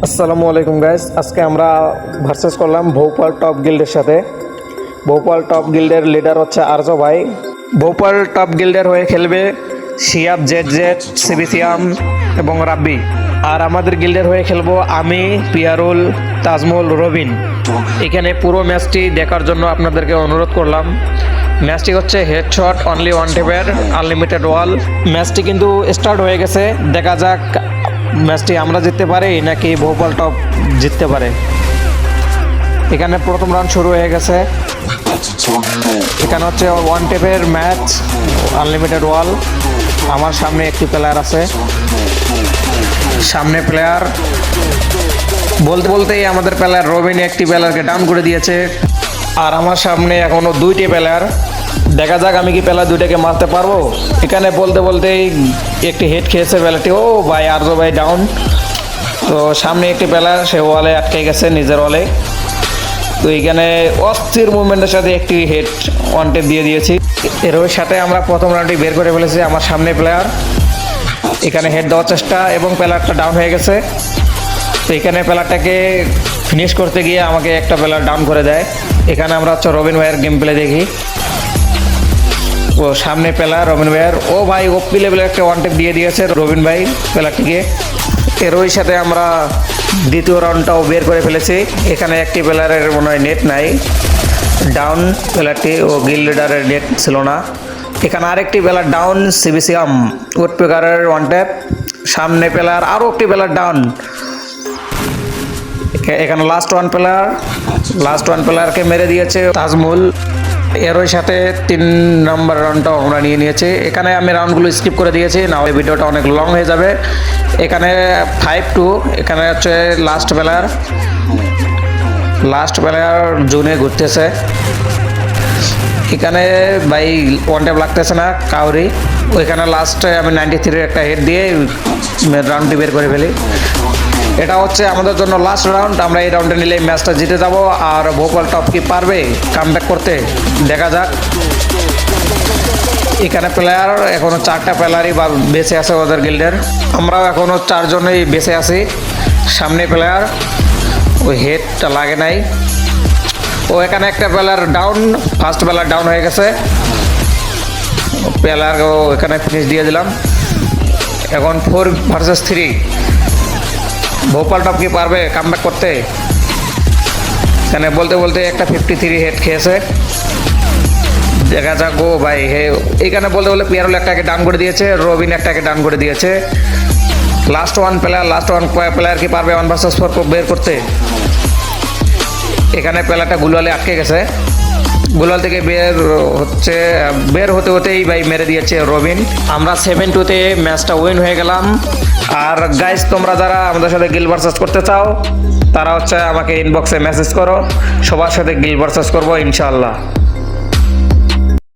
আসসালামু আলাইকুম গাইস, আজকে আমরা ভার্সেস করলাম ভোপাল টপ গিল্ডের সাথে। ভোপাল টপ গিল্ডের লিডার হচ্ছে আরজো ভাই। ভোপাল টপ গিল্ডের হয়ে খেলবে শিয়াব, জেড জেড, সিবিসিয়াম এবং রাব্বি। আর আমাদের গিল্ডের হয়ে খেলবো আমি, পিয়ারুল, তাজমুল, রবিন। এখানে পুরো ম্যাচটি দেখার জন্য আপনাদেরকে অনুরোধ করলাম। ম্যাচটি হচ্ছে হেডশট অনলি ওয়ান টেপের আনলিমিটেড ওয়াল। ম্যাচটি কিন্তু স্টার্ট হয়ে গেছে, দেখা যাক ম্যাচটি আমরা জিততে পারি নাকি ভোপাল টপ জিততে পারে। এখানে প্রথম রাউন্ড শুরু হয়ে গেছে। এখানে হচ্ছে ওয়ান টেপের ম্যাচ, আনলিমিটেড ওয়াল। আমার সামনে একটি প্লেয়ার আছে, সামনে প্লেয়ার বলতে বলতেই আমাদের প্লেয়ার রবিন একটি প্লেয়ারকে ডাউন করে দিয়েছে। আর আমার সামনে এখনো দুইটি প্লেয়ার, দেখা যাক আমি কি প্লেয়ার দুইটাকে মারতে পারবো। এখানে বলতে বলতেই একটি হেড খেয়েছে প্লেয়ারটি। ও ভাই, আরজো ভাই ডাউন। তো সামনে একটি প্লেয়ার, সে ওয়ালে আটকে গেছে, নিজের ওয়ালে। তো এইখানে অস্থির মুভমেন্টের সাথে একটি হেড ওয়ান টেপ দিয়ে দিয়েছি। এর সাথে আমরা প্রথম রাউন্ডটি বের করে ফেলেছি। আমার সামনে প্লেয়ার এখানে হেড দেওয়ার চেষ্টা এবং প্লেয়ারটা ডাউন হয়ে গেছে। তো এখানে প্লেয়ারটাকে ফিনিশ করতে গিয়ে আমাকে একটা প্লেয়ার ডাউন করে দেয়। এখানে আমরা হচ্ছে রবিন ভাইয়ের গেম প্লে দেখি। ও সামনে প্লেয়ার রবিন ভাইয়ের, ও ভাই ওপি লেভেলের একটা ওয়ান টেপ দিয়ে দিয়েছে রবিন ভাই প্লেয়ারটিকে। এর সাথে আমরা দ্বিতীয় রাউন্ডটাও বের করে ফেলেছি। এখানে একটি প্লেয়ারের মনে হয় নেট নাই, ডাউন প্লেয়ারটি, ও গিল্ড লিডারের নেট ছিল না। এখানে আরেকটি প্লেয়ার ডাউন, সিবিসিয়াম উডপেকারের ওয়ান টেপ। সামনে প্লেয়ার আরও একটি প্লেয়ার ডাউন। এখানে লাস্ট ওয়ান প্লেয়ারকে মেরে দিয়েছে তাজমুল। এর সাথে 3 নম্বর রাউন্ডটাও আমরা নিয়ে নিয়েছি। এখানে আমি রাউন্ডগুলো স্কিপ করে দিয়েছি, না হলে ভিডিওটা অনেক লং হয়ে যাবে। এখানে 5-2। এখানে হচ্ছে লাস্ট প্লেয়ার জোনে ঘুরতেছে। এখানে ভাই ওয়ান টেপ লাগতেছে না কাউরি। ওইখানে লাস্টে আমি 93 একটা হেড দিয়ে রাউন্ডটি বের করে ফেলি। এটা হচ্ছে আমাদের জন্য লাস্ট রাউন্ড। আমরা এই রাউন্ডে নিলে ম্যাচটা জিতে যাব। আর ভোপাল টপ কি পারবে কামব্যাক করতে, দেখা যাক। এখানে প্লেয়ার এখনো 4টা প্লেয়ারই বা বেঁচে আছে ওদের গিল্ডের। আমরাও এখনো 4 জনই বেঁচে আছি। সামনে প্লেয়ার, ওই হেডটা লাগে নাই। ও এখানে একটা player down, first player down হয়ে গেছে। প্লেয়ারকে এখানে ফিনিশ দিয়ে দিলাম। এখন 4 ভার্সেস 3। ভোপাল টপ কি পারবে কামব্যাক করতে? এখানে বলতে বলতে একটা 53 হেড খেয়েছে, দেখা যাক। ও ভাই এখানে বলতে বলতে পিয়ারুল একটাকে ডাউন করে দিয়েছে, রবিন একটাকে ডাউন করে দিয়েছে। লাস্ট ওয়ান প্লেয়ার কি পারবে 1 ভার্সেস 4 বের করতে? এখানে প্লেয়ারটা গুলালে আটকে গেছে। গুলাল থেকে বের হতে হতেই ভাই মেরে দিয়েছে রবিন। আমরা 7-2-তে ম্যাচটা উইন হয়ে গেলাম। আর গাইস, তোমরা যারা আমাদের সাথে গিল্ড ভার্সেস করতে চাও তারা হচ্ছে আমাকে ইনবক্সে মেসেজ করো, সবার সাথে গিল্ড ভার্সেস করবো ইনশাআল্লাহ।